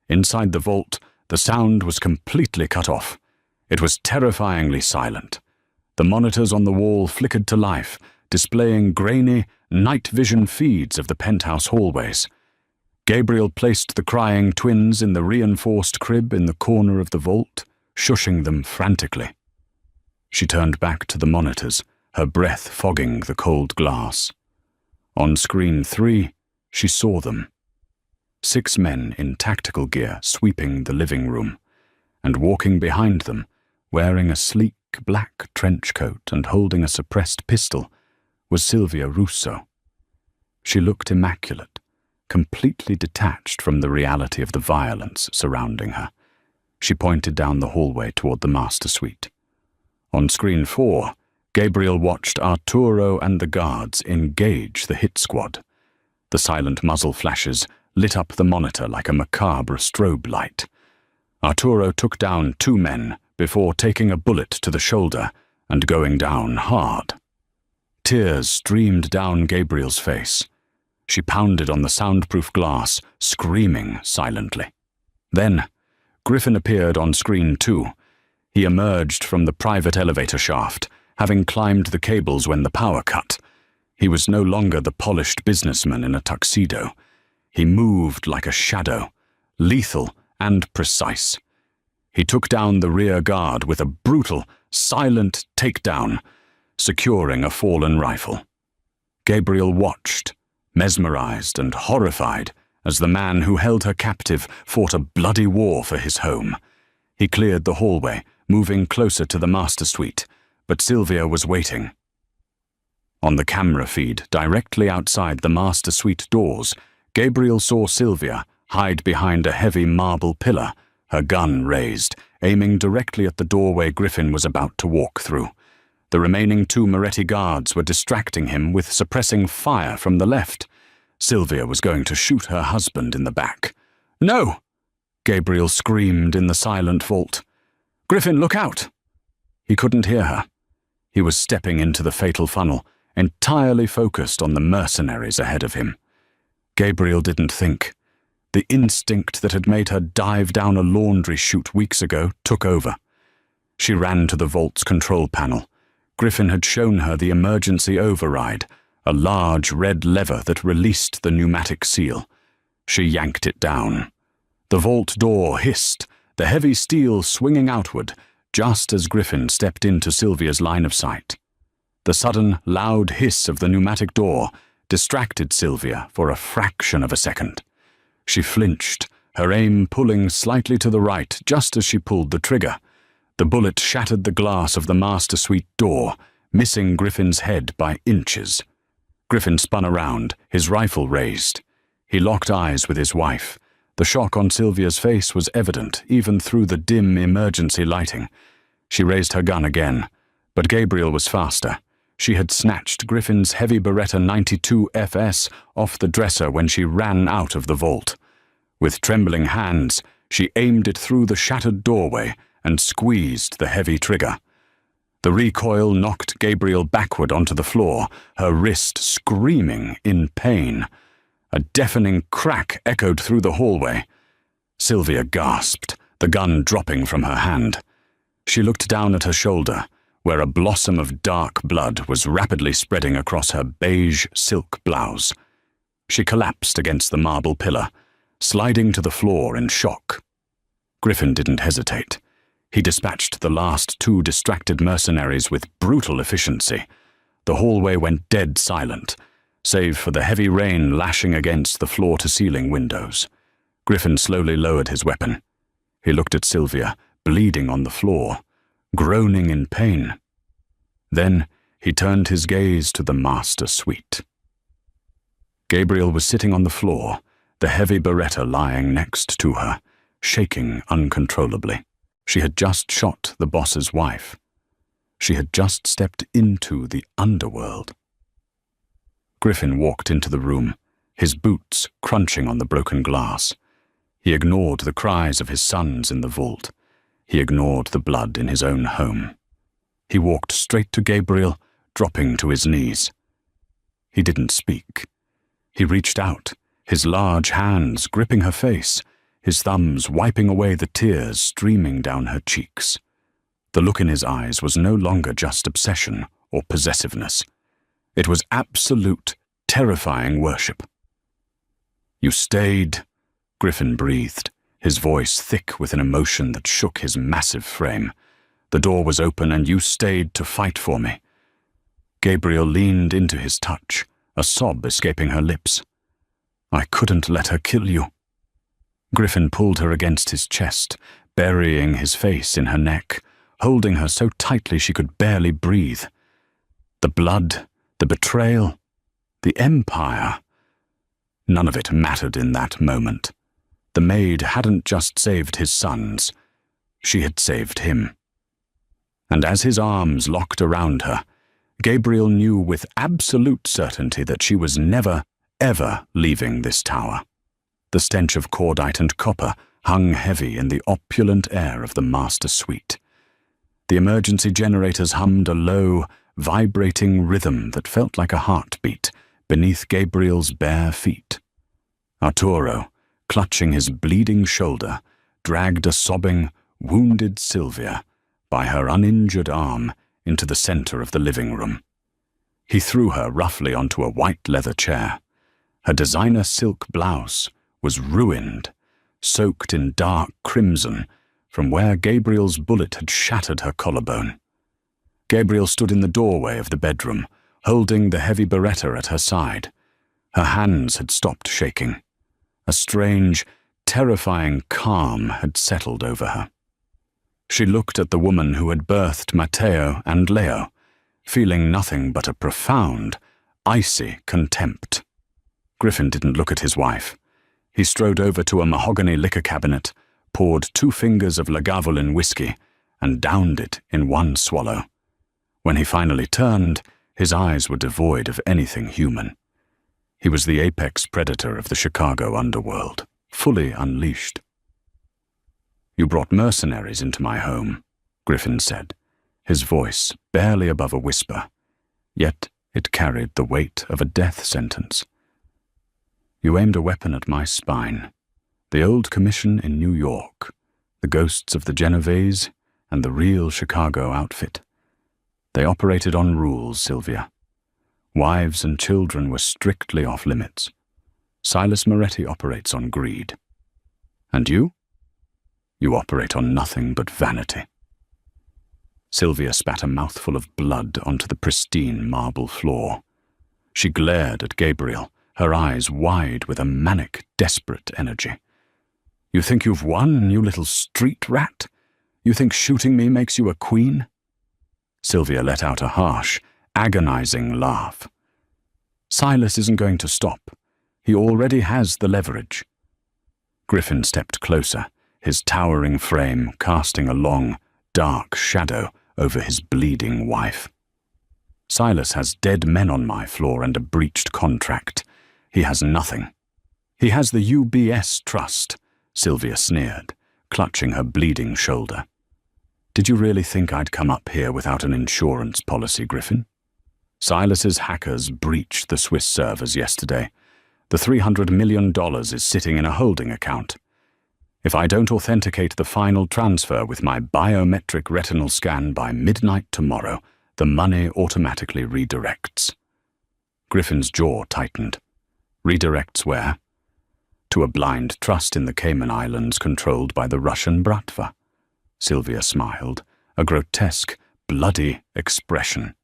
Inside the vault, the sound was completely cut off. It was terrifyingly silent. The monitors on the wall flickered to life, displaying grainy, night vision feeds of the penthouse hallways. Gabriel placed the crying twins in the reinforced crib in the corner of the vault, shushing them frantically. She turned back to the monitors, her breath fogging the cold glass. On screen 3, she saw them. 6 men in tactical gear sweeping the living room, and walking behind them, wearing a sleek black trench coat and holding a suppressed pistol, was Sylvia Russo. She looked immaculate, completely detached from the reality of the violence surrounding her. She pointed down the hallway toward the master suite. On screen 4, Gabriel watched Arturo and the guards engage the hit squad. The silent muzzle flashes lit up the monitor like a macabre strobe light. Arturo took down 2 men before taking a bullet to the shoulder and going down hard. Tears streamed down Gabriel's face. She pounded on the soundproof glass, screaming silently. Then, Griffin appeared on screen 2. He emerged from the private elevator shaft, having climbed the cables when the power cut. He was no longer the polished businessman in a tuxedo. He moved like a shadow, lethal and precise. He took down the rear guard with a brutal, silent takedown, securing a fallen rifle. Gabriel watched, mesmerized and horrified, as the man who held her captive fought a bloody war for his home. He cleared the hallway, moving closer to the master suite, but Sylvia was waiting. On the camera feed, directly outside the master suite doors, Gabriel saw Sylvia hide behind a heavy marble pillar, her gun raised, aiming directly at the doorway Griffin was about to walk through. The remaining 2 Moretti guards were distracting him with suppressing fire from the left. Sylvia was going to shoot her husband in the back. "No!" Gabriel screamed in the silent vault. "Griffin, look out!" He couldn't hear her. He was stepping into the fatal funnel, entirely focused on the mercenaries ahead of him. Gabriel didn't think. The instinct that had made her dive down a laundry chute weeks ago took over. She ran to the vault's control panel. Griffin had shown her the emergency override, a large red lever that released the pneumatic seal. She yanked it down. The vault door hissed, the heavy steel swinging outward, just as Griffin stepped into Sylvia's line of sight. The sudden, loud hiss of the pneumatic door distracted Sylvia for a fraction of a second. She flinched, her aim pulling slightly to the right just as she pulled the trigger. The bullet shattered the glass of the master suite door, missing Griffin's head by inches. Griffin spun around, his rifle raised. He locked eyes with his wife. The shock on Sylvia's face was evident, even through the dim emergency lighting. She raised her gun again, but Gabriel was faster. She had snatched Griffin's heavy Beretta 92 FS off the dresser when she ran out of the vault. With trembling hands, she aimed it through the shattered doorway and squeezed the heavy trigger. The recoil knocked Gabriel backward onto the floor, her wrist screaming in pain. A deafening crack echoed through the hallway. Sylvia gasped, the gun dropping from her hand. She looked down at her shoulder, where a blossom of dark blood was rapidly spreading across her beige silk blouse. She collapsed against the marble pillar, sliding to the floor in shock. Griffin didn't hesitate. He dispatched the last 2 distracted mercenaries with brutal efficiency. The hallway went dead silent, save for the heavy rain lashing against the floor-to-ceiling windows. Griffin slowly lowered his weapon. He looked at Sylvia, bleeding on the floor, groaning in pain. Then he turned his gaze to the master suite. Gabriel was sitting on the floor, the heavy Beretta lying next to her, shaking uncontrollably. She had just shot the boss's wife. She had just stepped into the underworld. Griffin walked into the room, his boots crunching on the broken glass. He ignored the cries of his sons in the vault. He ignored the blood in his own home. He walked straight to Gabriel, dropping to his knees. He didn't speak. He reached out, his large hands gripping her face, his thumbs wiping away the tears streaming down her cheeks. The look in his eyes was no longer just obsession or possessiveness. It was absolute, terrifying worship. "You stayed," Griffin breathed, his voice thick with an emotion that shook his massive frame. "The door was open and you stayed to fight for me." Gabriel leaned into his touch, a sob escaping her lips. "I couldn't let her kill you." Griffin pulled her against his chest, burying his face in her neck, holding her so tightly she could barely breathe. The blood, the betrayal, the empire. None of it mattered in that moment. The maid hadn't just saved his sons, she had saved him. And as his arms locked around her, Gabriel knew with absolute certainty that she was never, ever leaving this tower. The stench of cordite and copper hung heavy in the opulent air of the master suite. The emergency generators hummed a low, vibrating rhythm that felt like a heartbeat beneath Gabriel's bare feet. Arturo, clutching his bleeding shoulder, dragged a sobbing, wounded Sylvia by her uninjured arm into the center of the living room. He threw her roughly onto a white leather chair. Her designer silk blouse was ruined, soaked in dark crimson from where Gabriel's bullet had shattered her collarbone. Gabriel stood in the doorway of the bedroom, holding the heavy Beretta at her side. Her hands had stopped shaking. A strange, terrifying calm had settled over her. She looked at the woman who had birthed Matteo and Leo, feeling nothing but a profound, icy contempt. Griffin didn't look at his wife. He strode over to a mahogany liquor cabinet, poured 2 fingers of Lagavulin whiskey, and downed it in one swallow. When he finally turned, his eyes were devoid of anything human. He was the apex predator of the Chicago underworld, fully unleashed. "You brought mercenaries into my home," Griffin said, his voice barely above a whisper, yet it carried the weight of a death sentence. "You aimed a weapon at my spine. The old commission in New York, the ghosts of the Genovese, and the real Chicago outfit. They operated on rules, Sylvia. Wives and children were strictly off limits. Silas Moretti operates on greed. And you? You operate on nothing but vanity." Sylvia spat a mouthful of blood onto the pristine marble floor. She glared at Gabriel, her eyes wide with a manic, desperate energy. "You think you've won, you little street rat? You think shooting me makes you a queen?" Sylvia let out a harsh, agonizing laugh. "Silas isn't going to stop. He already has the leverage." Griffin stepped closer, his towering frame casting a long, dark shadow over his bleeding wife. "Silas has dead men on my floor and a breached contract. He has nothing." "He has the UBS trust," Sylvia sneered, clutching her bleeding shoulder. "Did you really think I'd come up here without an insurance policy, Griffin? Silas's hackers breached the Swiss servers yesterday. The $300 million is sitting in a holding account. If I don't authenticate the final transfer with my biometric retinal scan by midnight tomorrow, the money automatically redirects." Griffin's jaw tightened. "Redirects where?" "To a blind trust in the Cayman Islands controlled by the Russian Bratva." Sylvia smiled, a grotesque, bloody expression.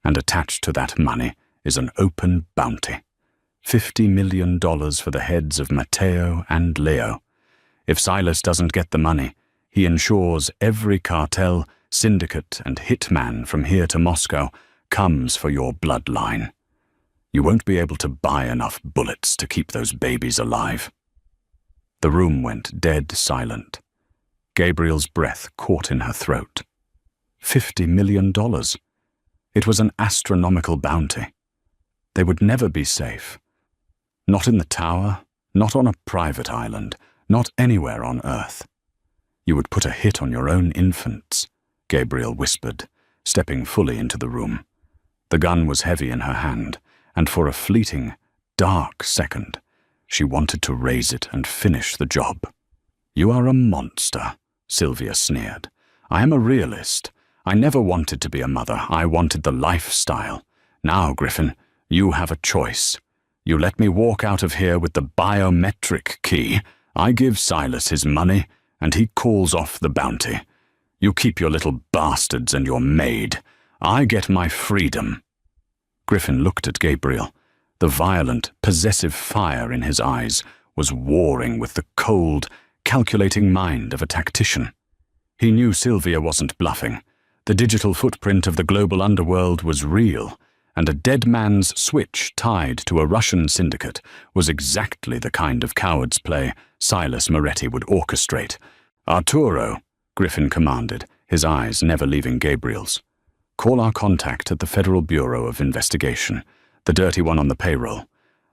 "And attached to that money is an open bounty. $50 million for the heads of Matteo and Leo. If Silas doesn't get the money, he ensures every cartel, syndicate, and hitman from here to Moscow comes for your bloodline. You won't be able to buy enough bullets to keep those babies alive." The room went dead silent. Gabriel's breath caught in her throat. $50 million. It was an astronomical bounty. They would never be safe. Not in the tower, not on a private island, not anywhere on Earth. "You would put a hit on your own infants," Gabriel whispered, stepping fully into the room. The gun was heavy in her hand, and for a fleeting, dark second, she wanted to raise it and finish the job. "You are a monster," Sylvia sneered. "I am a realist. I never wanted to be a mother. I wanted the lifestyle. Now, Griffin, you have a choice. You let me walk out of here with the biometric key. I give Silas his money, and he calls off the bounty. You keep your little bastards and your maid. I get my freedom." Griffin looked at Gabriel. The violent, possessive fire in his eyes was warring with the cold, calculating mind of a tactician. He knew Sylvia wasn't bluffing. The digital footprint of the global underworld was real, and a dead man's switch tied to a Russian syndicate was exactly the kind of coward's play Silas Moretti would orchestrate. "Arturo," Griffin commanded, his eyes never leaving Gabriel's. "Call our contact at the Federal Bureau of Investigation, the dirty one on the payroll.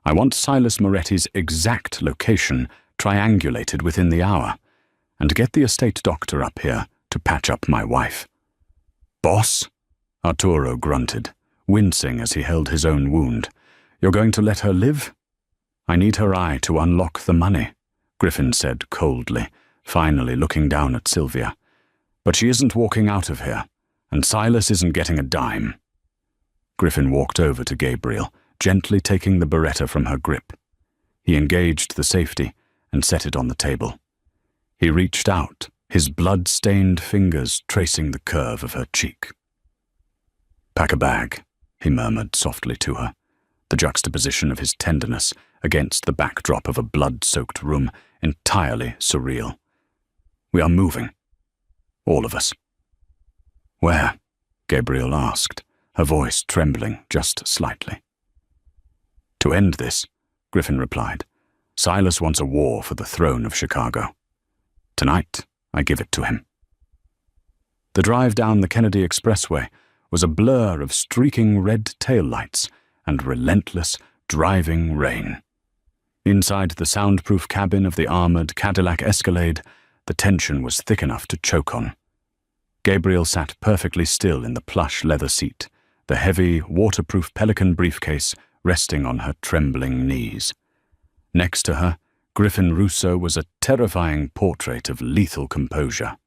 I want Silas Moretti's exact location triangulated within the hour, and get the estate doctor up here to patch up my wife." "Boss?" Arturo grunted, wincing as he held his own wound. "You're going to let her live?" "I need her eye to unlock the money," Griffin said coldly, finally looking down at Sylvia. "But she isn't walking out of here, and Silas isn't getting a dime." Griffin walked over to Gabriel, gently taking the Beretta from her grip. He engaged the safety and set it on the table. He reached out, his blood-stained fingers tracing the curve of her cheek. "Pack a bag," he murmured softly to her, the juxtaposition of his tenderness against the backdrop of a blood-soaked room entirely surreal. "We are moving. All of us." "Where?" Gabriel asked, her voice trembling just slightly. "To end this," Griffin replied, "Silas wants a war for the throne of Chicago. Tonight, I give it to him." The drive down the Kennedy Expressway was a blur of streaking red taillights and relentless, driving rain. Inside the soundproof cabin of the armored Cadillac Escalade, the tension was thick enough to choke on. Gabriel sat perfectly still in the plush leather seat, the heavy, waterproof Pelican briefcase resting on her trembling knees. Next to her, Griffin Russo was a terrifying portrait of lethal composure.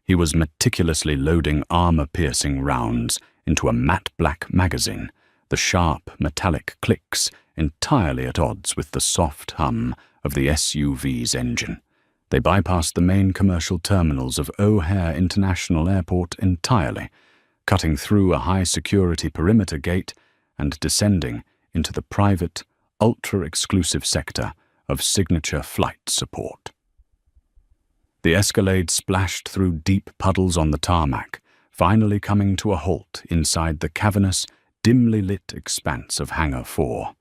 He was meticulously loading armor-piercing rounds into a matte black magazine, the sharp, metallic clicks entirely at odds with the soft hum of the SUV's engine. They bypassed the main commercial terminals of O'Hare International Airport entirely, cutting through a high-security perimeter gate and descending into the private, ultra-exclusive sector of signature flight support. The Escalade splashed through deep puddles on the tarmac, finally coming to a halt inside the cavernous, dimly lit expanse of Hangar 4.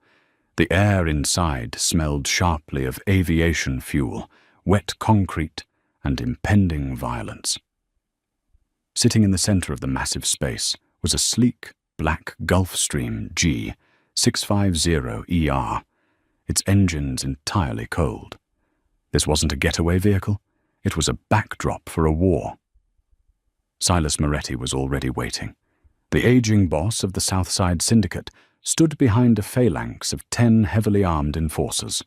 The air inside smelled sharply of aviation fuel, wet concrete, and impending violence. Sitting in the center of the massive space was a sleek, black Gulfstream G 650ER, its engines entirely cold. This wasn't a getaway vehicle, it was a backdrop for a war. Silas Moretti was already waiting. The aging boss of the Southside Syndicate stood behind a phalanx of 10 heavily armed enforcers.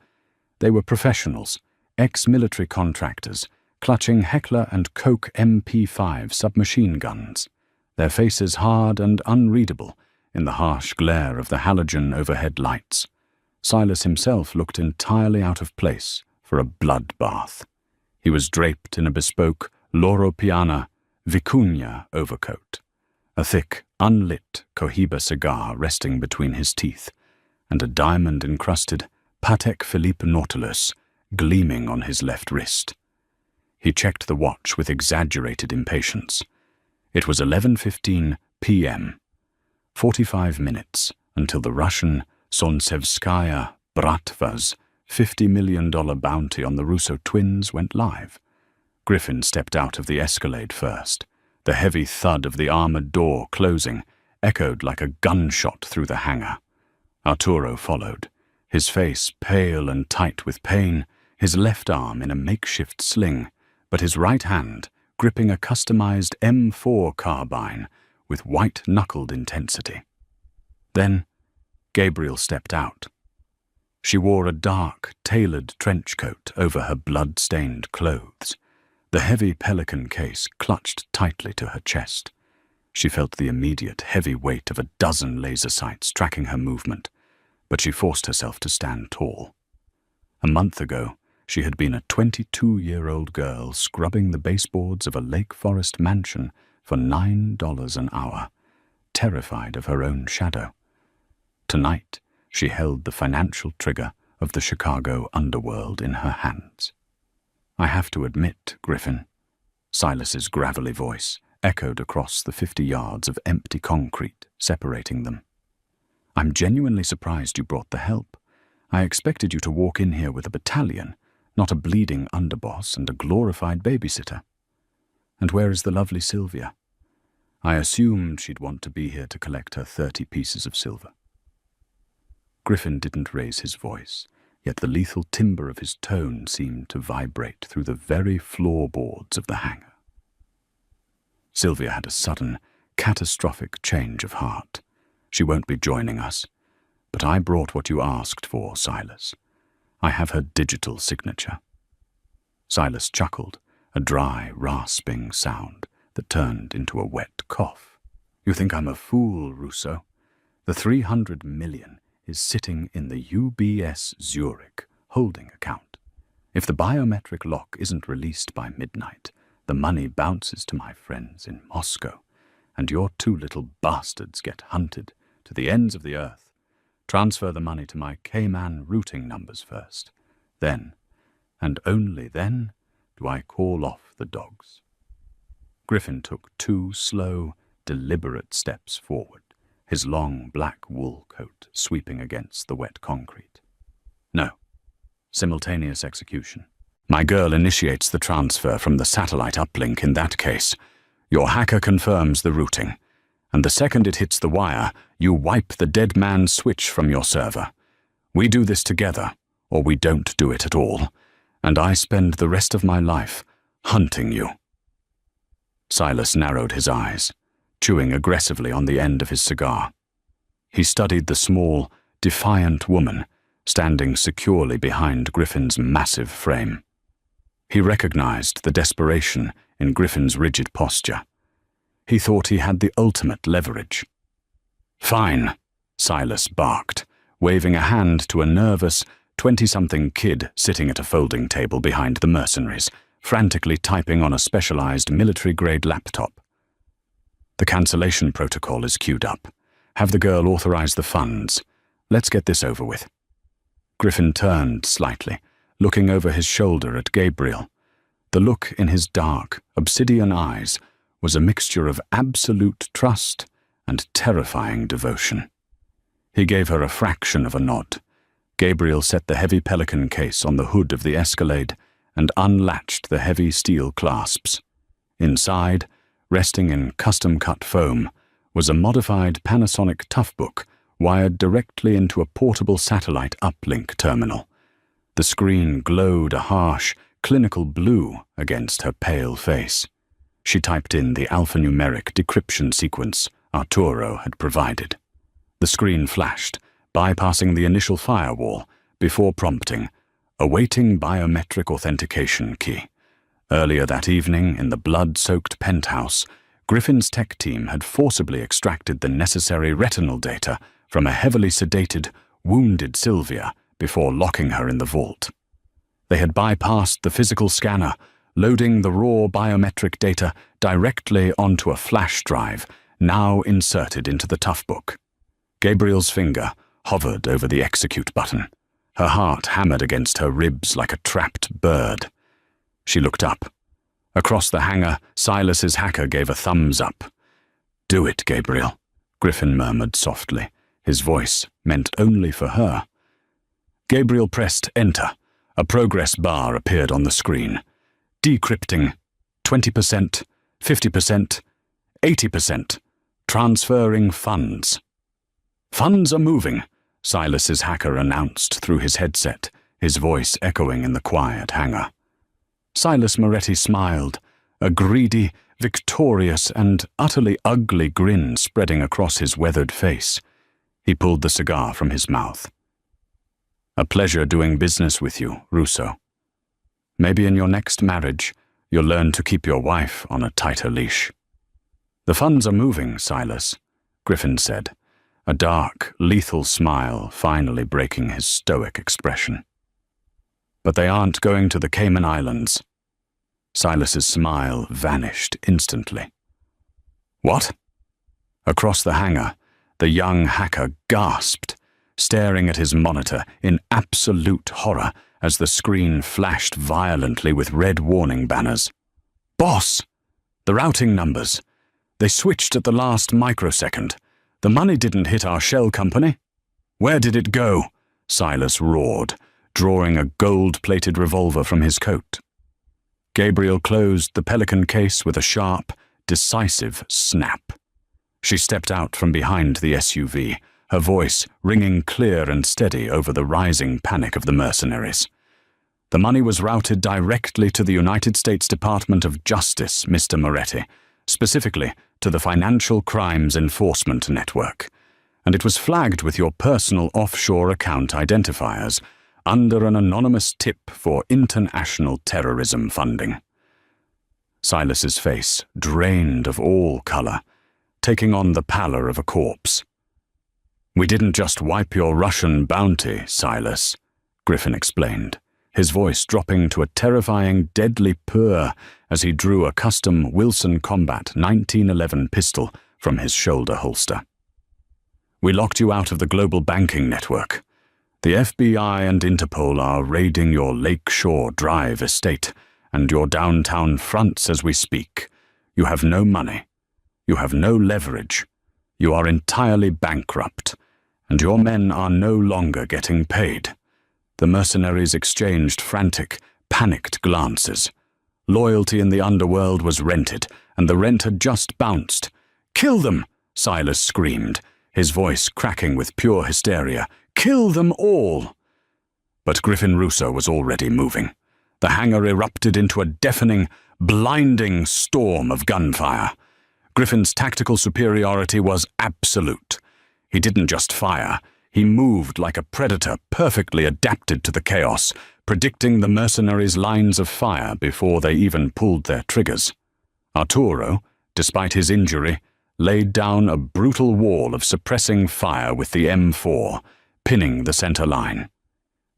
They were professionals, ex-military contractors, clutching Heckler & Koch MP5 submachine guns, their faces hard and unreadable in the harsh glare of the halogen overhead lights. Silas himself looked entirely out of place for a bloodbath. He was draped in a bespoke Loro Piana Vicuña overcoat, a thick, unlit Cohiba cigar resting between his teeth, and a diamond-encrusted Patek Philippe Nautilus gleaming on his left wrist. He checked the watch with exaggerated impatience. It was 11:15 p.m., 45 minutes until the Russian Solntsevskaya Bratva's $50 million bounty on the Russo twins went live. Griffin stepped out of the Escalade first. The heavy thud of the armored door closing echoed like a gunshot through the hangar. Arturo followed, his face pale and tight with pain, his left arm in a makeshift sling, but his right hand gripping a customized M4 carbine with white-knuckled intensity. Then Gabriel stepped out. She wore a dark, tailored trench coat over her blood-stained clothes. The heavy pelican case clutched tightly to her chest. She felt the immediate heavy weight of a dozen laser sights tracking her movement, but she forced herself to stand tall. A month ago, she had been a 22-year-old girl scrubbing the baseboards of a Lake Forest mansion for $9 an hour, terrified of her own shadow. Tonight, she held the financial trigger of the Chicago underworld in her hands. "I have to admit, Griffin," Silas's gravelly voice echoed across the 50 yards of empty concrete separating them. "I'm genuinely surprised you brought the help. I expected you to walk in here with a battalion, not a bleeding underboss and a glorified babysitter. And where is the lovely Sylvia? I assumed she'd want to be here to collect her 30 pieces of silver." Griffin didn't raise his voice, yet the lethal timbre of his tone seemed to vibrate through the very floorboards of the hangar. Sylvia had a sudden, catastrophic change of heart. "She won't be joining us. But I brought what you asked for, Silas. I have her digital signature." Silas chuckled, a dry, rasping sound that turned into a wet cough. "You think I'm a fool, Russo? The 300 million is sitting in the UBS Zurich holding account. If the biometric lock isn't released by midnight, the money bounces to my friends in Moscow, and your two little bastards get hunted to the ends of the earth. Transfer the money to my Cayman routing numbers first. Then, and only then, do I call off the dogs." Griffin took 2 slow, deliberate steps forward, his long black wool coat sweeping against the wet concrete. "No. Simultaneous execution. My girl initiates the transfer from the satellite uplink in that case. Your hacker confirms the routing, and the second it hits the wire, you wipe the dead man's switch from your server. We do this together, or we don't do it at all, and I spend the rest of my life hunting you." Silas narrowed his eyes, chewing aggressively on the end of his cigar. He studied the small, defiant woman standing securely behind Griffin's massive frame. He recognized the desperation in Griffin's rigid posture. He thought he had the ultimate leverage. "Fine," Silas barked, waving a hand to a nervous, 20-something kid sitting at a folding table behind the mercenaries, frantically typing on a specialized military-grade laptop. "The cancellation protocol is queued up. Have the girl authorize the funds. Let's get this over with." Griffin turned slightly, looking over his shoulder at Gabriel. The look in his dark, obsidian eyes was a mixture of absolute trust and terrifying devotion. He gave her a fraction of a nod. Gabriel set the heavy pelican case on the hood of the Escalade and unlatched the heavy steel clasps. Inside, resting in custom-cut foam, was a modified Panasonic Toughbook wired directly into a portable satellite uplink terminal. The screen glowed a harsh, clinical blue against her pale face. She typed in the alphanumeric decryption sequence Arturo had provided. The screen flashed, bypassing the initial firewall, before prompting, "Awaiting biometric authentication key." Earlier that evening, in the blood-soaked penthouse, Griffin's tech team had forcibly extracted the necessary retinal data from a heavily sedated, wounded Sylvia before locking her in the vault. They had bypassed the physical scanner, loading the raw biometric data directly onto a flash drive, now inserted into the Toughbook. Gabriel's finger hovered over the execute button. Her heart hammered against her ribs like a trapped bird. She looked up. Across the hangar, Silas's hacker gave a thumbs up. "Do it, Gabriel," Griffin murmured softly, his voice meant only for her. Gabriel pressed enter. A progress bar appeared on the screen. Decrypting 20%, 50%, 80%. Transferring funds. "Funds are moving," Silas's hacker announced through his headset, his voice echoing in the quiet hangar. Silas Moretti smiled, a greedy, victorious, and utterly ugly grin spreading across his weathered face. He pulled the cigar from his mouth. "A pleasure doing business with you, Russo. Maybe in your next marriage, you'll learn to keep your wife on a tighter leash." "The funds are moving, Silas," Griffin said, a dark, lethal smile finally breaking his stoic expression. "But they aren't going to the Cayman Islands." Silas's smile vanished instantly. "What?" Across the hangar, the young hacker gasped, staring at his monitor in absolute horror as the screen flashed violently with red warning banners. "Boss! The routing numbers! They switched at the last microsecond. The money didn't hit our shell company." "Where did it go?" Silas roared, drawing a gold-plated revolver from his coat. Gabriel closed the pelican case with a sharp, decisive snap. She stepped out from behind the SUV, her voice ringing clear and steady over the rising panic of the mercenaries. "The money was routed directly to the United States Department of Justice, Mr. Moretti, specifically to the Financial Crimes Enforcement Network, and it was flagged with your personal offshore account identifiers under an anonymous tip for international terrorism funding." Silas's face drained of all color, taking on the pallor of a corpse. "We didn't just wipe your Russian bounty, Silas," Griffin explained, his voice dropping to a terrifying, deadly purr as he drew a custom Wilson Combat 1911 pistol from his shoulder holster. "We locked you out of the global banking network. The FBI and Interpol are raiding your Lakeshore Drive estate and your downtown fronts as we speak. You have no money. You have no leverage. You are entirely bankrupt, and your men are no longer getting paid." The mercenaries exchanged frantic, panicked glances. Loyalty in the underworld was rented, and the rent had just bounced. "Kill them!" Silas screamed, his voice cracking with pure hysteria. "Kill them all!" But Griffin Russo was already moving. The hangar erupted into a deafening, blinding storm of gunfire. Griffin's tactical superiority was absolute. He didn't just fire, he moved like a predator perfectly adapted to the chaos, predicting the mercenaries' lines of fire before they even pulled their triggers. Arturo, despite his injury, laid down a brutal wall of suppressing fire with the M4, pinning the center line.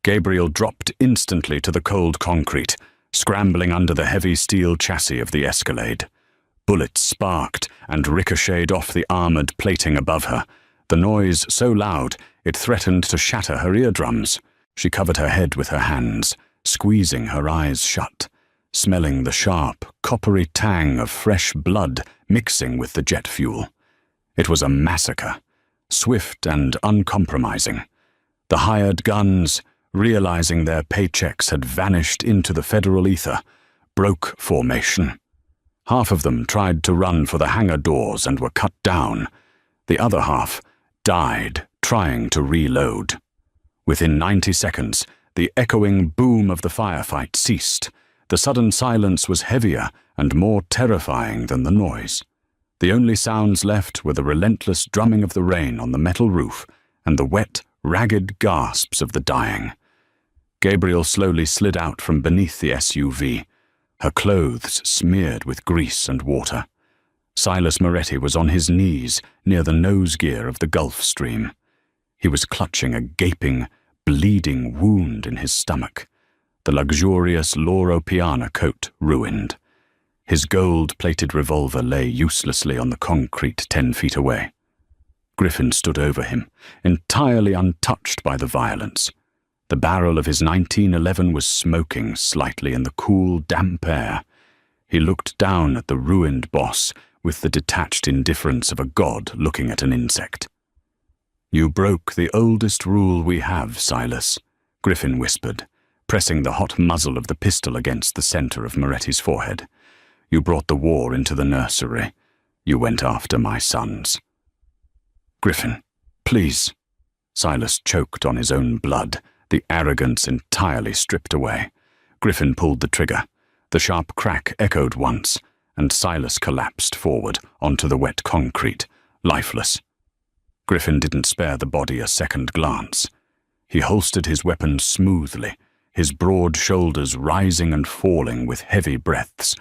Gabriel dropped instantly to the cold concrete, scrambling under the heavy steel chassis of the Escalade. Bullets sparked and ricocheted off the armored plating above her, the noise so loud it threatened to shatter her eardrums. She covered her head with her hands, squeezing her eyes shut, smelling the sharp, coppery tang of fresh blood mixing with the jet fuel. It was a massacre, swift and uncompromising. The hired guns, realizing their paychecks had vanished into the federal ether, broke formation. Half of them tried to run for the hangar doors and were cut down. The other half died trying to reload. Within 90 seconds, the echoing boom of the firefight ceased. The sudden silence was heavier and more terrifying than the noise. The only sounds left were the relentless drumming of the rain on the metal roof and the wet, ragged gasps of the dying. Gabriel slowly slid out from beneath the SUV, her clothes smeared with grease and water. Silas Moretti was on his knees near the nose gear of the Gulf Stream. He was clutching a gaping, bleeding wound in his stomach, the luxurious Loro Piana coat ruined. His gold-plated revolver lay uselessly on the concrete 10 feet away. Griffin stood over him, entirely untouched by the violence. The barrel of his 1911 was smoking slightly in the cool, damp air. He looked down at the ruined boss with the detached indifference of a god looking at an insect. "You broke the oldest rule we have, Silas," Griffin whispered, pressing the hot muzzle of the pistol against the center of Moretti's forehead. "You brought the war into the nursery. You went after my sons." "Griffin, please." Silas choked on his own blood, the arrogance entirely stripped away. Griffin pulled the trigger. The sharp crack echoed once, and Silas collapsed forward onto the wet concrete, lifeless. Griffin didn't spare the body a second glance. He holstered his weapon smoothly, his broad shoulders rising and falling with heavy breaths.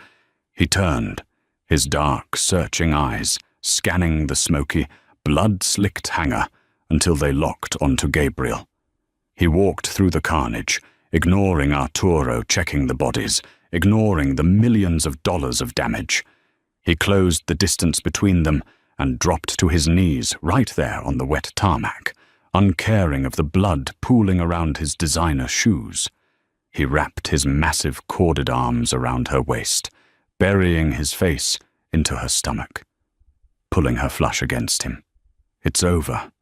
He turned, his dark, searching eyes scanning the smoky, blood-slicked hangar until they locked onto Gabriel. He walked through the carnage, ignoring Arturo checking the bodies, ignoring the millions of dollars of damage. He closed the distance between them and dropped to his knees right there on the wet tarmac, uncaring of the blood pooling around his designer shoes. He wrapped his massive corded arms around her waist, burying his face into her stomach, pulling her flush against him. "It's over."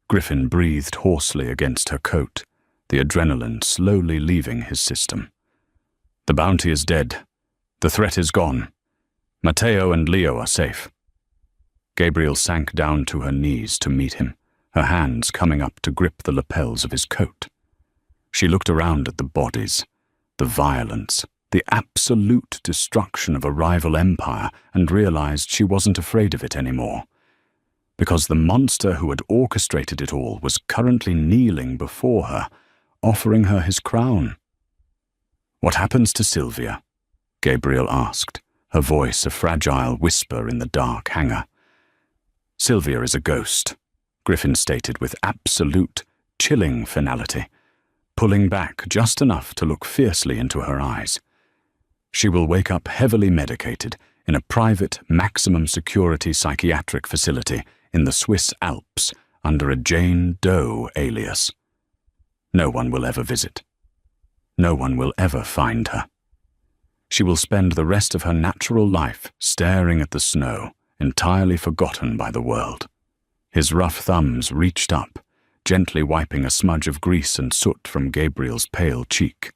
Griffin breathed hoarsely against her coat, the adrenaline slowly leaving his system. "The bounty is dead. The threat is gone. Matteo and Leo are safe." Gabriel sank down to her knees to meet him, her hands coming up to grip the lapels of his coat. She looked around at the bodies, the violence, the absolute destruction of a rival empire, and realized she wasn't afraid of it anymore. Because the monster who had orchestrated it all was currently kneeling before her, offering her his crown. "What happens to Sylvia?" Gabriel asked, her voice a fragile whisper in the dark hangar. "Sylvia is a ghost," Griffin stated with absolute, chilling finality, pulling back just enough to look fiercely into her eyes. "She will wake up heavily medicated in a private, maximum-security psychiatric facility in the Swiss Alps under a Jane Doe alias. No one will ever visit. No one will ever find her. She will spend the rest of her natural life staring at the snow, entirely forgotten by the world." His rough thumbs reached up, gently wiping a smudge of grease and soot from Gabriel's pale cheek.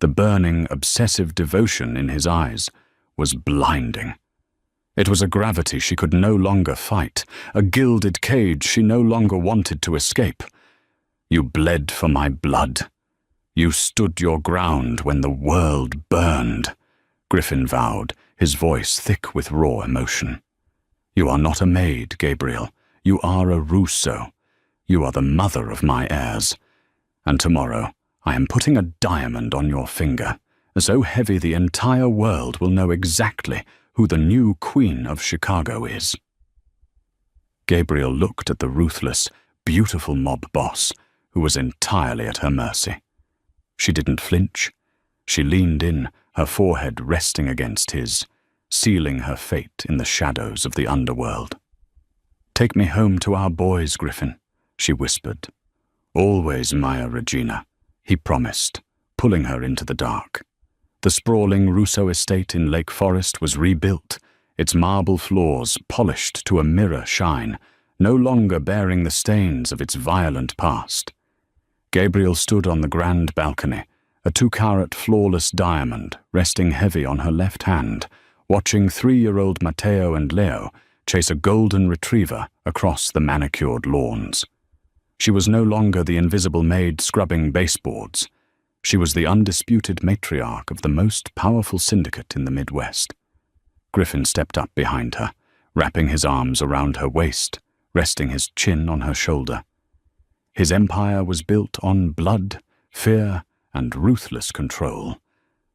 The burning, obsessive devotion in his eyes was blinding. It was a gravity she could no longer fight, a gilded cage she no longer wanted to escape. "You bled for my blood. You stood your ground when the world burned," Griffin vowed, his voice thick with raw emotion. "You are not a maid, Gabriel. You are a Russo. You are the mother of my heirs. And tomorrow, I am putting a diamond on your finger, so heavy the entire world will know exactly who the new Queen of Chicago is." Gabriel looked at the ruthless, beautiful mob boss, who was entirely at her mercy. She didn't flinch. She leaned in, her forehead resting against his, sealing her fate in the shadows of the underworld. "Take me home to our boys, Griffin," she whispered. "Always, Maya Regina," he promised, pulling her into the dark. The sprawling Russo estate in Lake Forest was rebuilt, its marble floors polished to a mirror shine, no longer bearing the stains of its violent past. Gabriel stood on the grand balcony, a 2-carat flawless diamond resting heavy on her left hand, watching 3-year-old Matteo and Leo chase a golden retriever across the manicured lawns. She was no longer the invisible maid scrubbing baseboards. She was the undisputed matriarch of the most powerful syndicate in the Midwest. Griffin stepped up behind her, wrapping his arms around her waist, resting his chin on her shoulder. His empire was built on blood, fear, and ruthless control.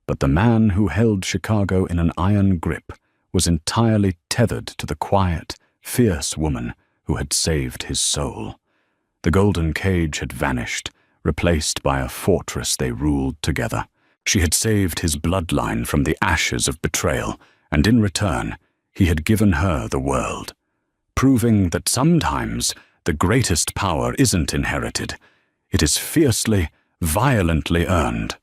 But the man who held Chicago in an iron grip was entirely tethered to the quiet, fierce woman who had saved his soul. The golden cage had vanished, replaced by a fortress they ruled together. She had saved his bloodline from the ashes of betrayal, and in return, he had given her the world, proving that sometimes the greatest power isn't inherited. It is fiercely, violently earned.